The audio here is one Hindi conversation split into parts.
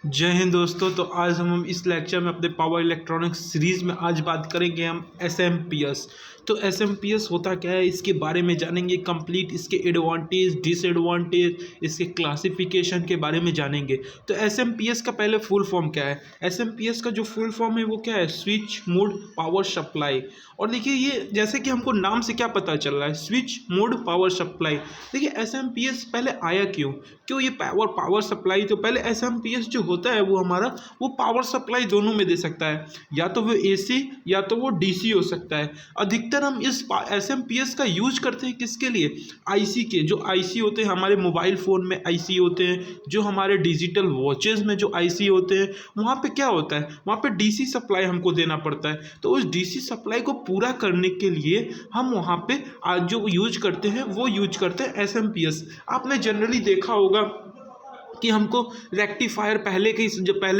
जय हिंद दोस्तों। तो आज हम इस लेक्चर में अपने पावर इलेक्ट्रॉनिक्स सीरीज़ में आज बात करेंगे हम एसएमपीएस। तो एसएमपीएस होता क्या है, इसके बारे में जानेंगे कंप्लीट, इसके एडवांटेज डिसएडवांटेज, इसके क्लासिफिकेशन के बारे में जानेंगे। तो एसएमपीएस का पहले फुल फॉर्म क्या है? एसएमपीएस का जो फुल फॉर्म है वो क्या है? Switch mode power supply. और देखिए ये जैसे कि हमको नाम से क्या पता चल रहा है, स्विच मोड पावर सप्लाई। देखिए एसएमपीएस पहले आया क्यों क्यों ये पावर सप्लाई। तो पहले एसएमपीएस जो होता है वो हमारा वो पावर सप्लाई दोनों में दे सकता है, या तो वो एसी या तो वो डीसी हो सकता है। अधिकतर हम इस एसएमपीएस का यूज करते हैं किसके लिए? आईसी के, जो आईसी होते हैं हमारे मोबाइल फ़ोन में आईसी होते हैं, जो हमारे डिजिटल वॉचेस में जो आईसी होते हैं, वहाँ पे क्या होता है, वहाँ पे डीसी सप्लाई हमको देना पड़ता है। तो उस डीसी सप्लाई को पूरा करने के लिए हम वहाँ पे आज जो यूज करते हैं वो यूज करते हैं एसएमपीएस। आपने जनरली देखा होगा कि हमको रेक्टिफायर पहले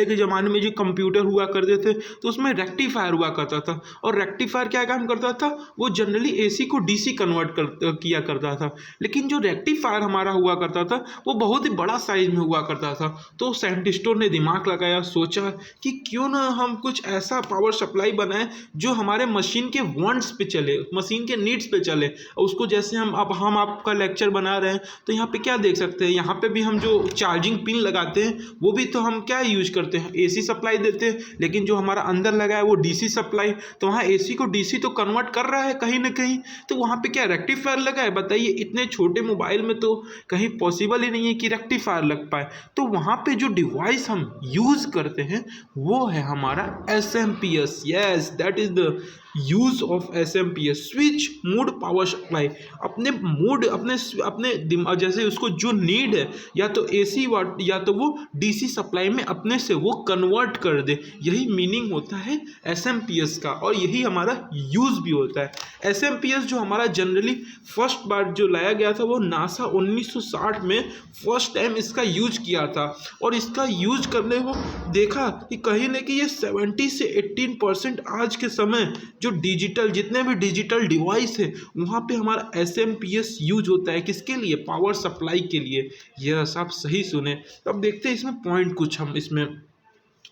के ज़माने में जो कंप्यूटर हुआ करते थे तो उसमें रेक्टिफायर हुआ करता था। और रेक्टिफायर क्या काम करता था, वो जनरली एसी को डीसी कन्वर्ट किया करता था। लेकिन जो रेक्टिफायर हमारा हुआ करता था वो बहुत ही बड़ा साइज में हुआ करता था। तो साइंटिस्टों ने दिमाग लगाया, सोचा कि क्यों ना हम कुछ ऐसा पावर सप्लाई बनाएं जो हमारे मशीन के वांट्स पे चले, मशीन के नीड्स पे चले। और उसको जैसे हम आपका लेक्चर बना रहे हैं तो यहाँ पे क्या देख सकते हैं, यहाँ पे भी हम जो चार्जिंग पिन लगाते हैं वो भी तो हम क्या यूज करते हैं, एसी सप्लाई देते हैं। लेकिन जो हमारा अंदर लगा है वो डीसी सप्लाई, तो वहाँ एसी को डीसी तो कन्वर्ट कर रहा है कहीं ना कहीं। तो वहाँ पे क्या रेक्टिफायर लगा है? बताइए, इतने छोटे मोबाइल में तो कहीं पॉसिबल ही नहीं है कि रेक्टिफायर लग पाए। तो वहाँ पे जो डिवाइस हम यूज करते हैं वो है हमारा SMPS. Yes, that is the use of SMPS, switch mode power supply. अपने मोड अपने दिमाग जैसे उसको जो नीड है, या तो एसी वाट या तो वो डीसी सप्लाई में अपने से वो कन्वर्ट कर दे। यही मीनिंग होता है एसएमपीएस का, और यही हमारा यूज भी होता है। एसएमपीएस जो हमारा जनरली फर्स्ट बार जो लाया गया था वो नासा 1960 में फर्स्ट टाइम इसका यूज किया था। और इसका यूज करने को देखा कि कहीं ना कहीं ये 70 से 18% आज के समय जो डिजिटल जितने भी डिजिटल डिवाइस है वहाँ पे हमारा एसएमपीएस यूज होता है। किसके लिए? पावर सप्लाई के लिए। यस, आप सही सुने। अब देखते हैं इसमें पॉइंट कुछ हम इसमें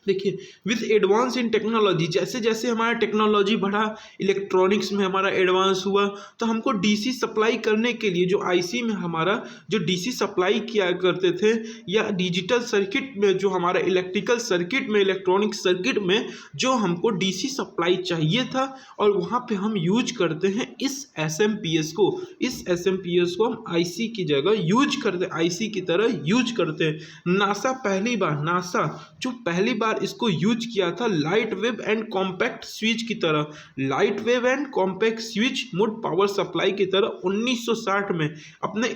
देखिए। विथ एडवांस इन टेक्नोलॉजी, जैसे जैसे हमारा टेक्नोलॉजी बढ़ा, इलेक्ट्रॉनिक्स में हमारा एडवांस हुआ, तो हमको डीसी सप्लाई करने के लिए जो आईसी में हमारा जो डीसी सप्लाई किया करते थे, या डिजिटल सर्किट में जो हमारा इलेक्ट्रिकल सर्किट में, इलेक्ट्रॉनिक सर्किट में जो हमको डीसी सप्लाई चाहिए था, और वहाँ पे हम यूज करते हैं इस एसएमपीएस को। इस एसएमपीएस को हम आईसी की जगह यूज करते हैं, आईसी की तरह यूज करते हैं। नासा जो पहली बार इसको यूज किया था light wave and compact switch की तरह, light wave and compact switch mode power supply की तरह 1960 में अपने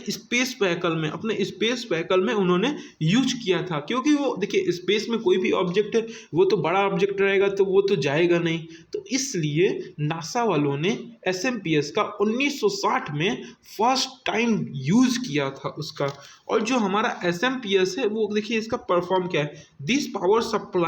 स्पेस व्हीकल में उन्होंने यूज किया था। क्योंकि वो देखिए, स्पेस में कोई भी ऑब्जेक्ट है वो तो बड़ा ऑब्जेक्ट रहेगा तो वो तो जाएगा नहीं, तो इसलिए नासा वालों ने एसएमपीएस का 1960 में फर्स्ट टाइम यूज किया था उसका। और जो हमारा एसएमपीएस है वो देखिए इसका परफॉर्म क्या है। This power supply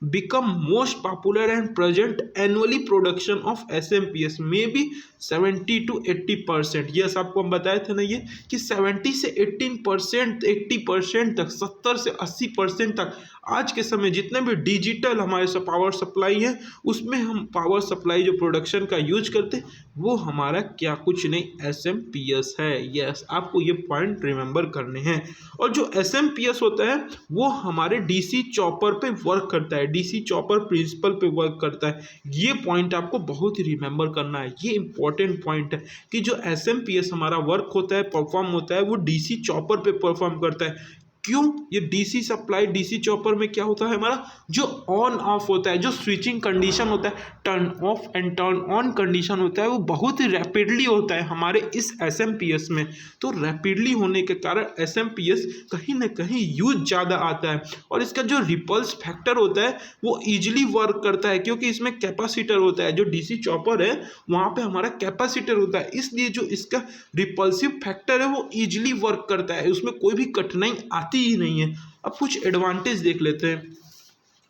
become most popular and present annually production of SMPS में बी 70 to 80%। यस, आपको हम बताए थे ना ये कि 70 से 18%, 80% तक, 70 से 80% तक आज के समय जितने भी डिजिटल हमारे से पावर सप्लाई है उसमें हम पावर सप्लाई जो प्रोडक्शन का यूज करते हैं वो हमारा क्या कुछ नहीं, एसएमपीएस है। यस, आपको ये पॉइंट रिमेंबर करने हैं। और जो एसएमपीएस होता है वो हमारे डीसी चॉपर पे वर्क करता है, डीसी चॉपर प्रिंसिपल पे वर्क करता है। ये पॉइंट आपको बहुत ही रिमेंबर करना है, ये इंपॉर्टेंट पॉइंट है कि जो एसएमपीएस हमारा वर्क होता है, परफॉर्म होता है, वो डीसी चॉपर पे परफॉर्म करता है। क्यों? ये डीसी सप्लाई, डीसी चॉपर में क्या होता है, हमारा जो ऑन ऑफ होता है, जो स्विचिंग कंडीशन होता है, turn off and turn on condition होता है, वो बहुत ही रैपिडली होता है हमारे इस एसएमपीएस में। तो रैपिडली होने के कारण एसएमपीएस कहीं ना कहीं यूज ज़्यादा आता है। और इसका जो रिपल्स फैक्टर होता है वो ईजिली वर्क करता है, क्योंकि इसमें कैपेसिटर होता है। जो डीसी चॉपर है वहाँ पे हमारा कैपेसिटर होता है, इसलिए जो इसका रिपल्सिव फैक्टर है वो ईजिली वर्क करता है, उसमें कोई भी कठिनाई आती ही नहीं है। अब कुछ एडवांटेज देख लेते हैं।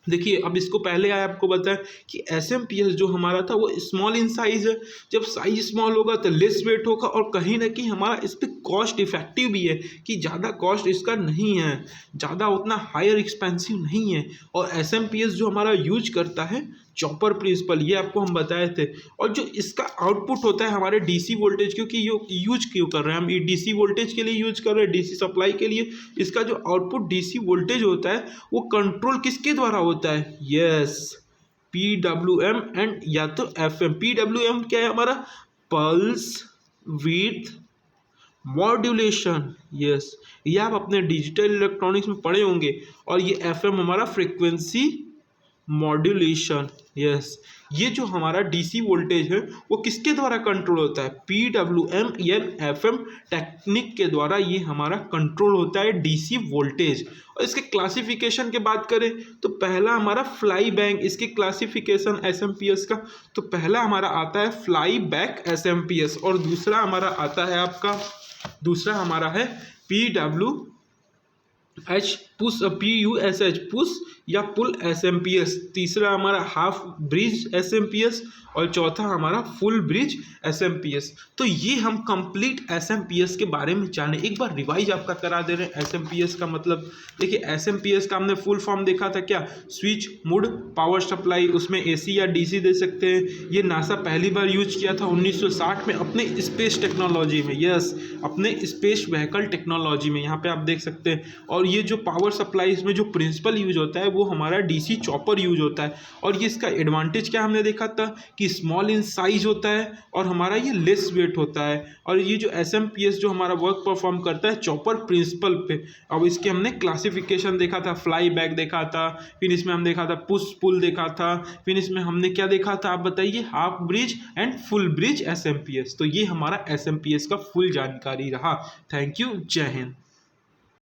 देखिए अब इसको पहले आया आपको बताया कि एस जो हमारा था वो स्मॉल इन साइज है। जब साइज स्मॉल होगा तो लेस वेट होगा और कहीं ना कहीं हमारा इस पर कॉस्ट इफेक्टिव भी है कि ज़्यादा कॉस्ट इसका नहीं है, ज़्यादा उतना हायर एक्सपेंसिव नहीं है। और एस जो हमारा यूज करता है चॉपर प्रिंसिपल, ये आपको हम बताए थे। और जो इसका आउटपुट होता है हमारे डीसी वोल्टेज, क्योंकि ये यूज क्यों कर रहे हैं हम, ये डीसी वोल्टेज के लिए यूज कर रहे हैं, डीसी सप्लाई के लिए। इसका जो आउटपुट डीसी वोल्टेज होता है वो कंट्रोल किसके द्वारा होता है, यस PWM एंड या तो FM। PWM क्या है हमारा, पल्स विथ मॉड्यूलेशन, यस ये आप अपने डिजिटल इलेक्ट्रॉनिक्स में पढ़े होंगे। और ये FM हमारा फ्रिक्वेंसी मॉड्यूलेशन, यस ये जो हमारा डीसी वोल्टेज है वो किसके द्वारा कंट्रोल होता है, PWM या FM टेक्निक के द्वारा ये हमारा कंट्रोल होता है डीसी वोल्टेज। और इसके क्लासिफिकेशन की बात करें तो पहला हमारा फ्लाई बैक, इसकी क्लासिफिकेशन एसएमपीएस का, तो पहला हमारा आता है फ्लाई बैक एसएमपीएस और दूसरा हमारा आता है आपका, दूसरा हमारा है PWH पुश, PUSH पुश या पुल एसएमपीएस, तीसरा हमारा हाफ ब्रिज एसएमपीएस और चौथा हमारा फुल ब्रिज एसएमपीएस। तो ये हम कंप्लीट एसएमपीएस के बारे में जाने, एक बार रिवाइज आपका करा दे रहे हैं। एसएमपीएस का मतलब देखिए, एसएमपीएस का हमने फुल फॉर्म देखा था क्या, स्विच मोड पावर सप्लाई, उसमें एसी या डीसी दे सकते हैं। ये नासा पहली बार यूज किया था 1960 में अपने स्पेस टेक्नोलॉजी में, यस अपने स्पेस व्हीकल टेक्नोलॉजी में, यहाँ पे आप देख सकते हैं। और ये जो पावर सप्लाई इसमें जो प्रिंसिपल यूज होता है वो हमारा डीसी चॉपर यूज होता है। और ये इसका एडवांटेज क्या हमने देखा था कि स्मॉल इन साइज होता है और हमारा ये लेस वेट होता है। और ये जो एसएमपीएस जो हमारा वर्क परफॉर्म करता है चॉपर प्रिंसिपल पे। अब इसके हमने क्लासिफिकेशन देखा था, फ्लाई बैक देखा था, फिर इसमें हम देखा था पुश पुल देखा था, फिर इसमें हमने क्या देखा था आप बताइए, half bridge and full bridge SMPS. तो ये हमारा एसएमपीएस का फुल जानकारी रहा। थैंक यू, जय हिंद।